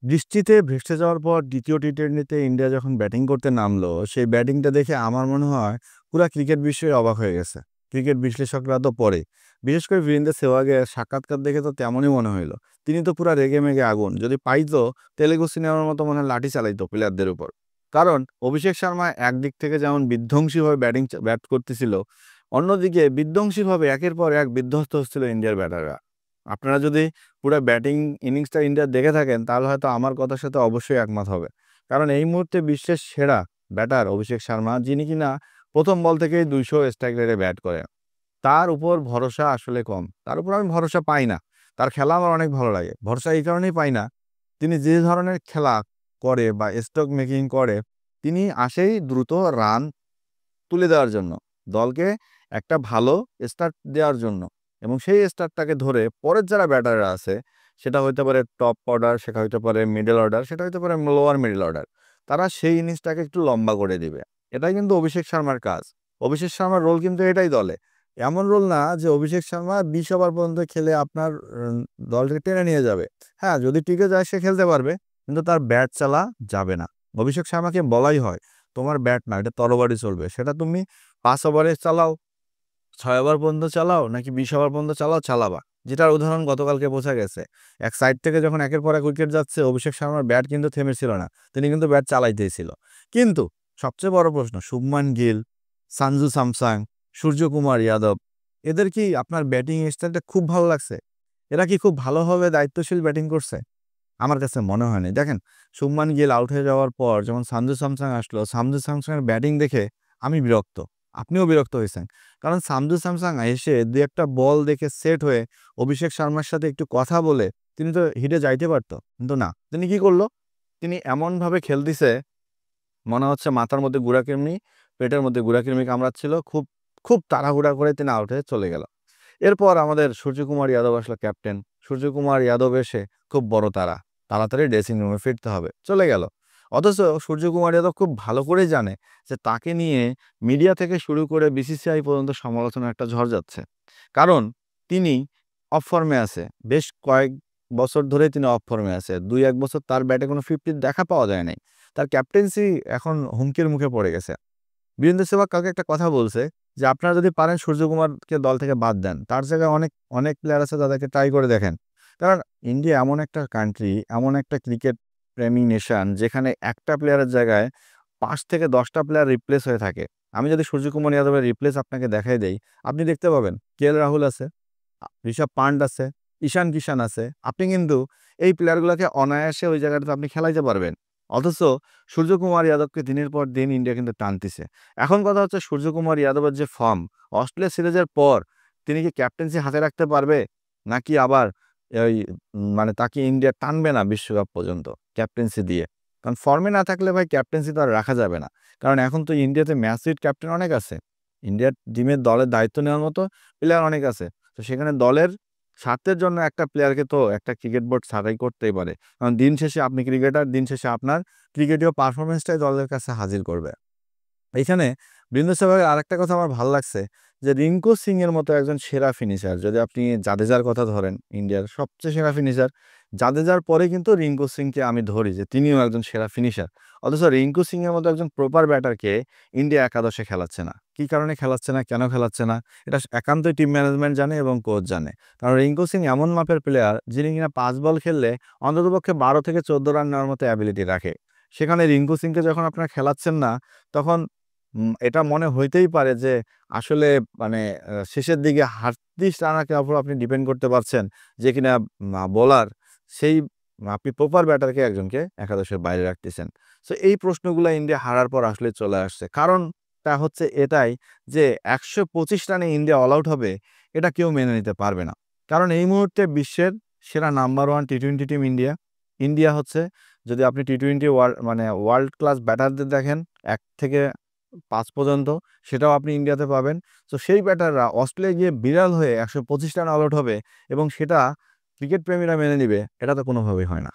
বৃষ্টিতে ভেসে যাওয়ার পর দ্বিতীয় টি-টোয়েন্টিতে ইন্ডিয়া যখন ব্যাটিং করতে নামলো, সেই ব্যাটিংটা দেখে আমার মনে হয় পুরা ক্রিকেট বিশ্বই অবাক হয়ে গেছে। ক্রিকেট বিশ্লেষকরা তো পরে। বিশেষ করে বীরেন্দ্র সেহবাগের সাক্ষাৎকার দেখে তো তেমনই মনে হইল। তিনি তো পুরা রেগেমেগে আগুন। যদি পাইতো তেলেগু সিনেমার মতো মনে হয় লাঠি চালাইতো প্লেয়ারদের উপর। কারণ অভিষেক শর্মা একদিক থেকে যেমন বিধ্বংসীভাবে ব্যাট করতেছিল, অন্যদিকে বিধ্বংসীভাবে একের পর এক বিধ্বস্ত হচ্ছিল ইন্ডিয়ার ব্যাটাররা। আপনারা যদি পুরা ব্যাটিং ইনিংসটা ইন্ডিয়ার দেখে থাকেন তাহলে হয়তো আমার কথার সাথে অবশ্যই একমত হবে। কারণ এই মুহূর্তে বিশ্বের সেরা ব্যাটার অভিষেক শর্মা, যিনি কিনা প্রথম বল থেকেই 200 স্ট্রাইক রেটে ব্যাট করেন। তার উপর ভরসা আসলে কম। তার উপর আমি ভরসা পাই না। তার খেলা আমার অনেক ভালো লাগে। ভরসা এই কারণেই পাই না, তিনি যে ধরনের খেলা করে বা স্ট্রোক মেকিং করে, তিনি আসেই দ্রুত রান তুলে দেওয়ার জন্য, দলকে একটা ভালো স্টার্ট দেওয়ার জন্য, এবং সেই স্টার্টটাকে ধরে পরের যারা ব্যাটাররা আছে, সেটা হইতে পারে টপ অর্ডার, সেটা হইতে পারে মিডল অর্ডার, সেটা হইতে পারে লোয়ার মিডল অর্ডার, তারা সেই ইনিংসটাকে একটু লম্বা করে দিবে। এটাই কিন্তু অভিষেক শর্মার কাজ। অভিষেক শর্মার রোল কিন্তু এটাই দলে। এমন রোল না যে অভিষেক শর্মা 20 ওভার পর্যন্ত খেলে আপনার দলটাকে টেনে নিয়ে যাবে। হ্যাঁ, যদি টিকে যায় সে খেলতে পারবে, কিন্তু তার ব্যাট চালা যাবে না। অভিষেক শর্মাকে বলাই হয়, তোমার ব্যাট না, এটা তরবারি চলবে। সেটা তুমি 5 ওভারে চালাও, 6 ওভার পর্যন্ত চালাও, নাকি 20 ওভার পর্যন্ত চালাও, চালাবা। যেটার উদাহরণ গতকালকে বোঝা গেছে। এক সাইড থেকে যখন একের পর এক উইকেট যাচ্ছে, অভিষেক শর্মার ব্যাট কিন্তু থেমেছিল না। তিনি কিন্তু ব্যাট চালাইতেই ছিল। কিন্তু সবচেয়ে বড় প্রশ্ন, শুভমান গিল, সঞ্জু স্যামসন, সূর্যকুমার যাদব, এদের কি আপনার ব্যাটিং স্টাইলটা খুব ভালো লাগছে? এরা কি খুব ভালোভাবে দায়িত্বশীল ব্যাটিং করছে? আমার কাছে মনে হয়নি। দেখেন, শুভমান গিল আউট হয়ে যাওয়ার পর যখন সঞ্জু স্যামসন আসলো, সঞ্জু স্যামসনের ব্যাটিং দেখে আমি বিরক্ত। আপনিও বিরক্ত হয়েছেন। কারণ সঞ্জু স্যামসন এসে ২-১টা বল দেখে সেট হয়ে অভিষেক শর্মার সাথে একটু কথা বলে তিনি তো হিটে যাইতে পারত। কিন্তু না, তিনি কি করলো? তিনি এমনভাবে খেলতিছে, মনে হচ্ছে মাথার মধ্যে গুড়াকৃমি, পেটের মধ্যে গুড়াকৃমি কামড়াচ্ছিল। খুব খুব তাড়াহুড়া করে তিনি আউট হয়ে চলে গেল। এরপর আমাদের সূর্যকুমার যাদব আসলো ক্যাপ্টেন। সূর্যকুমার যাদব এসে খুব বড় তাড়াতাড়ি ড্রেসিং রুমে ফিরতে হবে, চলে গেল। অথচ সূর্যকুমার যাদব খুব ভালো করেই জানে যে তাকে নিয়ে মিডিয়া থেকে শুরু করে বিসিসিআই পর্যন্ত সমালোচনার একটা ঝড় যাচ্ছে। কারণ তিনি অফ ফর্মে আছে। বেশ কয়েক বছর ধরে তিনি অফ ফর্মে আছে। ২-১ বছর তার ব্যাটে কোনো 50 দেখা পাওয়া যায় নাই। তার ক্যাপ্টেন্সি এখন হুমকির মুখে পড়ে গেছে। বীরেন্দ্র সেহবাগ কালকে একটা কথা বলছে যে, আপনারা যদি পারেন সূর্যকুমারকে দল থেকে বাদ দেন। তার জায়গায় অনেক অনেক প্লেয়ার আছে, তাদেরকে ট্রাই করে দেখেন। কারণ ইন্ডিয়া এমন একটা কান্ট্রি, এমন একটা ক্রিকেট প্রেমী নেশন, যেখানে একটা প্লেয়ারের জায়গায় ৫ থেকে ১০টা প্লেয়ার রিপ্লেস হয়ে থাকে। আমি যদি সূর্যকুমার যাদবের রিপ্লেস আপনাকে দেখাই দেই, আপনি দেখতে পাবেন কেএল রাহুল আছে, ঋষভ পান্ট আছে, ঈশান কিষান আছে। আপনি কিন্তু এই প্লেয়ারগুলোকে অনায়াসে ওই জায়গাটাতে আপনি খেলাইতে পারবেন। অথচ সূর্যকুমার যাদবকে দিনের পর দিন ইন্ডিয়া কিন্তু টানতেছে। এখন কথা হচ্ছে, সূর্যকুমার যাদবের যে ফর্ম, অস্ট্রেলিয়া সিরিজের পর তিনি কি ক্যাপ্টেন্সি হাতে রাখতে পারবে? নাকি আবার ওই মানে তাকে ইন্ডিয়া টানবে না বিশ্বকাপ পর্যন্ত ক্যাপ্টেন্সি দিয়ে? কারণ ফর্মে না থাকলে ভাই ক্যাপ্টেন্সি তো আর রাখা যাবে না। কারণ এখন তো ইন্ডিয়াতে ম্যাচ উইথ ক্যাপ্টেন অনেক আছে। ইন্ডিয়ার টিমের দলের দায়িত্ব নেওয়ার মতো প্লেয়ার অনেক আছে। তো সেখানে দলের স্বার্থের জন্য একটা প্লেয়ারকে তো একটা ক্রিকেট বোর্ড ছাঁটাই করতেই পারে। কারণ দিন শেষে আপনি ক্রিকেটার, দিন শেষে আপনার ক্রিকেটীয় পারফরম্যান্সটাই দলের কাছে হাজির করবে। এইখানে বীরেন্দ্র সেহবাগের আরেকটা কথা আমার ভাল লাগছে, যে রিঙ্কু সিং এর মতো একজন সেরা ফিনিশার, যদি আপনি জাদেজার কথা ধরেন, ইন্ডিয়ার সবচেয়ে সেরা ফিনিশার, জাদেজার পরে কিন্তু রিঙ্কু সিংকে আমি ধরি যে তিনিও একজন সেরা ফিনিশার। অথচ রিঙ্কু সিং এর মতো একজন প্রপার ব্যাটারকে ইন্ডিয়া একাদশে খেলাচ্ছে না। কি কারণে খেলাচ্ছে না, কেন খেলাচ্ছে না, এটা একান্তই টিম ম্যানেজমেন্ট জানে এবং কোচ জানে। কারণ রিঙ্কু সিং এমন মাপের প্লেয়ার, যিনি কিনা ৫ বল খেললে অন্ততপক্ষে ১২ থেকে ১৪ রান নেওয়ার মতো অ্যাবিলিটি রাখে। সেখানে রিঙ্কু সিংকে যখন আপনারা খেলাচ্ছেন না, তখন এটা মনে হইতেই পারে যে আসলে মানে শেষের দিকে ৩৮ রানার উপর আপনি ডিপেন্ড করতে পারছেন, যে কিনা বোলার, সেই আপনি প্রপার ব্যাটারকে একজনকে একাদশের বাইরে রাখতেছেন। সো এই প্রশ্নগুলো ইন্ডিয়া হারার পর আসলে চলে আসছে। কারণটা হচ্ছে এটাই যে ১২৫ রানে ইন্ডিয়া অল আউট হবে, এটা কেউ মেনে নিতে পারবে না। কারণ এই মুহূর্তে বিশ্বের সেরা নাম্বার 1 টি-20 টিম ইন্ডিয়া। ইন্ডিয়া হচ্ছে, যদি আপনি টি-20 ওয়ার্ল্ড ক্লাস ব্যাটারদের দেখেন ১ থেকে ৫ পর্যন্ত, সেটাও আপনি ইন্ডিয়াতে পাবেন। তো সেই ব্যাটাররা অস্ট্রেলিয়ায় গিয়ে বিড়াল হয়ে ১২৫ রান অল আউট হবে, এবং সেটা ক্রিকেট প্রেমীরা মেনে নিবে, এটা তো কোনোভাবেই হয় না।